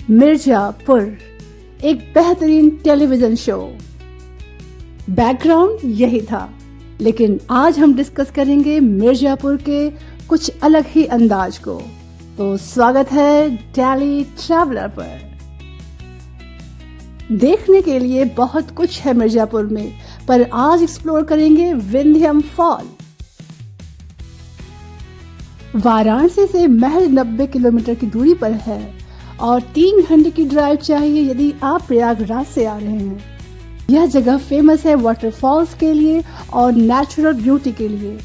मिर्जापुर एक बेहतरीन television show. Background यही था, लेकिन आज हम डिस्कस करेंगे मिर्जापुर के कुछ अलग ही अंदाज को। तो स्वागत है डेली ट्रैवलर पर। देखने के लिए बहुत कुछ है मिर्जापुर में, पर आज एक्सप्लोर करेंगे विंध्यम फॉल। वाराणसी से महज 90 किलोमीटर की दूरी पर है और 3 घंटे की ड्राइव चाहिए यदि आप प्रयागराज से आ रहे हैं। यह जगह फेमस है वाटरफॉल्स के लिए और नेचुरल ब्यूटी के लिए।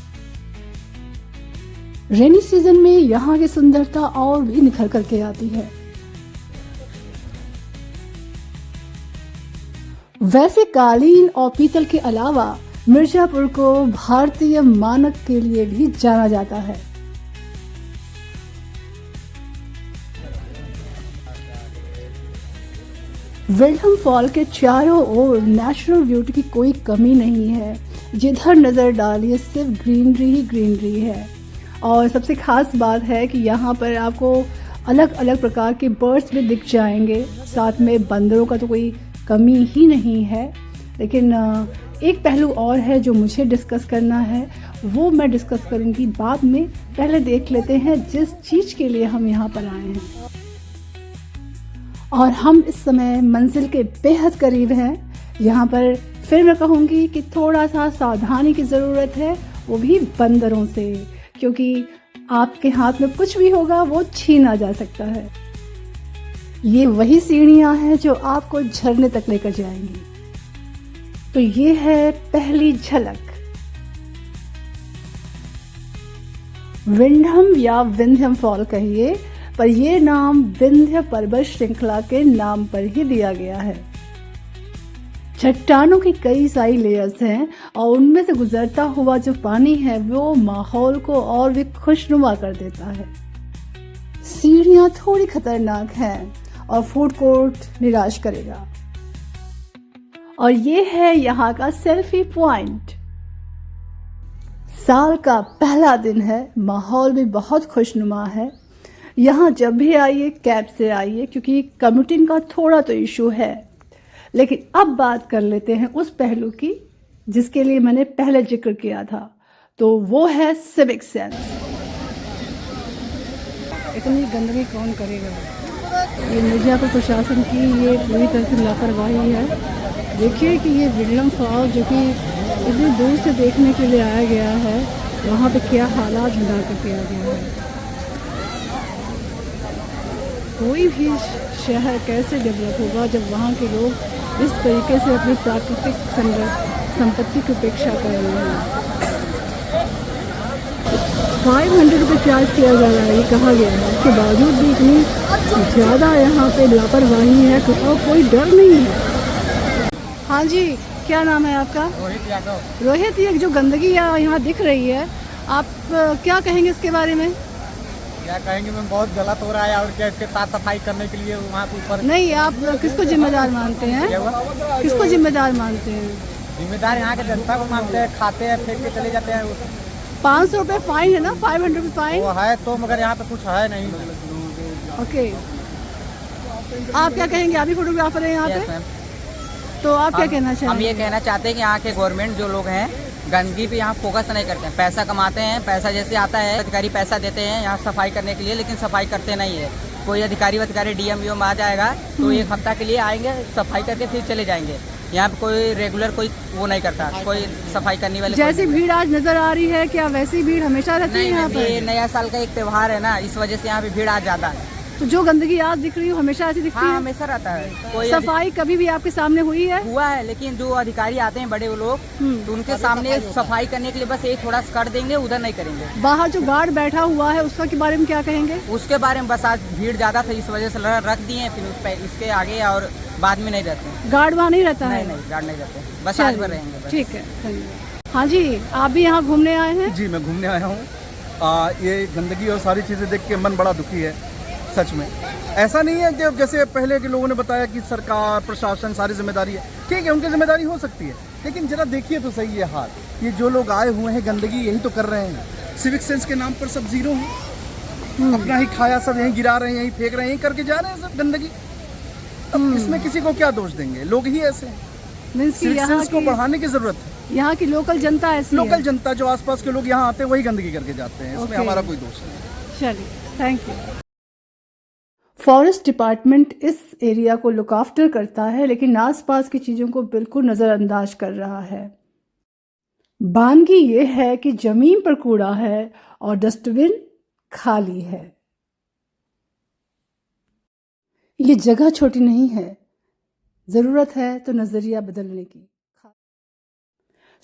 रेनी सीजन में यहाँ की सुंदरता और भी निखर करके आती है। वैसे कालीन और पीतल के अलावा मिर्जापुर को भारतीय मानक के लिए भी जाना जाता है। विंध्यम फॉल के चारों ओर नेचुरल ब्यूटी की कोई कमी नहीं है। जिधर नज़र डालिए सिर्फ ग्रीनरी ही ग्रीनरी है। और सबसे खास बात है कि यहाँ पर आपको अलग अलग प्रकार के बर्ड्स भी दिख जाएंगे। साथ में बंदरों का तो कोई कमी ही नहीं है। लेकिन एक पहलू और है जो मुझे डिस्कस करना है, वो मैं डिस्कस करूँगी बाद में। पहले देख लेते हैं जिस चीज़ के लिए हम यहाँ पर आए हैं। और हम इस समय मंजिल के बेहद करीब हैं। यहाँ पर फिर मैं कहूँगी कि थोड़ा सा सावधानी की ज़रूरत है, वो भी बंदरों से, क्योंकि आपके हाथ में कुछ भी होगा वो छीना जा सकता है। ये वही सीढ़ियाँ हैं जो आपको झरने तक लेकर जाएंगी। तो ये है पहली झलक। विंध्यम या विंध्यम फॉल कहिए, पर यह नाम विंध्य पर्वत श्रृंखला के नाम पर ही दिया गया है। चट्टानों की कई सारी लेयर्स हैं और उनमें से गुजरता हुआ जो पानी है वो माहौल को और भी खुशनुमा कर देता है। सीढ़ियां थोड़ी खतरनाक हैं और फूड कोर्ट निराश करेगा। और ये है यहाँ का सेल्फी पॉइंट। साल का पहला दिन है, माहौल भी बहुत खुशनुमा है। यहाँ जब भी आइए कैब से आइए, क्योंकि कम्यूटिंग का थोड़ा तो इशू है। लेकिन अब बात कर लेते हैं उस पहलू की जिसके लिए मैंने पहले जिक्र किया था, तो वो है सिविक सेंस। इतनी गंदगी कौन करेगा? ये मिर्जापुर प्रशासन की ये पूरी तरह से लापरवाही है। देखिए कि ये विंध्यम फॉल जो कि इतनी दूर से देखने के लिए आया गया है, वहाँ पे क्या हालात बना कर किया गया है। कोई भी शहर कैसे डेवलप होगा जब वहाँ के लोग इस तरीके से अपनी प्राकृतिक संपत्ति की उपेक्षा कर रहे हैं। 500 रुपये चार्ज किया जा रहा है, ये कहा गया है। उसके बावजूद भी इतनी ज़्यादा यहाँ पे लापरवाही है और कोई डर नहीं है। हाँ जी, क्या नाम है आपका? रोहित यादव। रोहित, ये जो गंदगी यहाँ दिख रही है, आप क्या कहेंगे इसके बारे में? क्या कहेंगे मैम, बहुत गलत हो रहा है। और क्या इसके साफ सफाई करने के लिए वहाँ पे ऊपर नहीं, आप किसको जिम्मेदार मानते हैं? किसको जिम्मेदार मानते हैं? जिम्मेदार यहाँ के जनता को मानते हैं, खाते हैं, फेंक के चले जाते हैं। 500 रुपये फाइन है ना, 500 रुपये फाइन वो है तो, मगर यहाँ पे कुछ है नहीं। ओके, आप क्या कहेंगे? आप भी फोटोग्राफर हैं यहाँ पे, तो आप क्या कहना चाहेंगे? हम ये कहना चाहते हैं कि यहाँ के गवर्नमेंट जो लोग हैं गंदगी पे यहाँ फोकस नहीं करते हैं। पैसा कमाते हैं, पैसा जैसे आता है अधिकारी पैसा देते हैं यहाँ सफाई करने के लिए, लेकिन सफाई करते नहीं है। कोई अधिकारी डीएम वीएम आ जाएगा तो 1 हफ्ता के लिए आएंगे, सफाई करके फिर चले जाएंगे। यहाँ पे कोई रेगुलर कोई वो नहीं करता, कोई सफाई करने वाले। जैसी भीड़ आज नजर आ रही है, क्या वैसी भीड़ हमेशा रहती है यहाँ पर? ये नया साल का एक त्योहार है ना, इस वजह से यहाँ पे भीड़ आज ज्यादा है। तो जो गंदगी आज दिख रही है हमेशा ऐसी दिखती है? हमेशा रहता है। कोई सफाई कभी भी आपके सामने हुई है? हुआ है, लेकिन जो अधिकारी आते हैं बड़े वो लोग, तो उनके सामने सफाई करने के लिए बस एक थोड़ा कर देंगे, उधर नहीं करेंगे। बाहर जो गार्ड बैठा हुआ है उसका के बारे में क्या कहेंगे? उसके बारे में बस आज भीड़ ज्यादा था इस वजह से रख दिए, फिर इसके आगे और बाद में नहीं रहते। गार्ड वहाँ नहीं रहता है? नहीं, गार्ड नहीं रहते, बस आज भर रहेंगे। ठीक है, हाँ जी, आप भी यहाँ घूमने आए हैं? जी, मैं घूमने आया हूँ। ये गंदगी और सारी चीज़ें देख के मन बड़ा दुखी है। सच में ऐसा नहीं है कि जैसे पहले के लोगों ने बताया कि सरकार प्रशासन सारी जिम्मेदारी है। ठीक है, उनकी जिम्मेदारी हो सकती है, लेकिन जरा देखिए तो सही है हाल। ये जो लोग आए हुए हैं गंदगी यही तो कर रहे हैं। सिविक सेंस के नाम पर सब जीरो है। अपना ही खाया सब यहीं गिरा रहे हैं, यहीं फेंक रहे हैं, यहीं करके जा रहे हैं सब गंदगी। अब इसमें किसी को क्या दोष देंगे, लोग ही ऐसे हैं। मीन्स कि सिविक यहाँ सेंस को बढ़ाने की जरूरत है। यहाँ की लोकल जनता ऐसी है। लोकल जनता जो आसपास के लोग यहाँ आते हैं वही गंदगी करके जाते हैं, इसमें ओके। हमारा कोई दोष नहीं है। चलिए, थैंक यू। फॉरेस्ट डिपार्टमेंट इस एरिया को लुक आफ्टर करता है, लेकिन आसपास की चीज़ों को बिल्कुल नज़रअंदाज कर रहा है। बानगी ये है कि ज़मीन पर कूड़ा है और डस्टबिन खाली है। ये जगह छोटी नहीं है, ज़रूरत है तो नज़रिया बदलने की।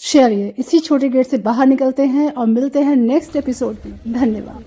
चलिए, इसी छोटे गेट से बाहर निकलते हैं और मिलते हैं नेक्स्ट एपिसोड में। धन्यवाद।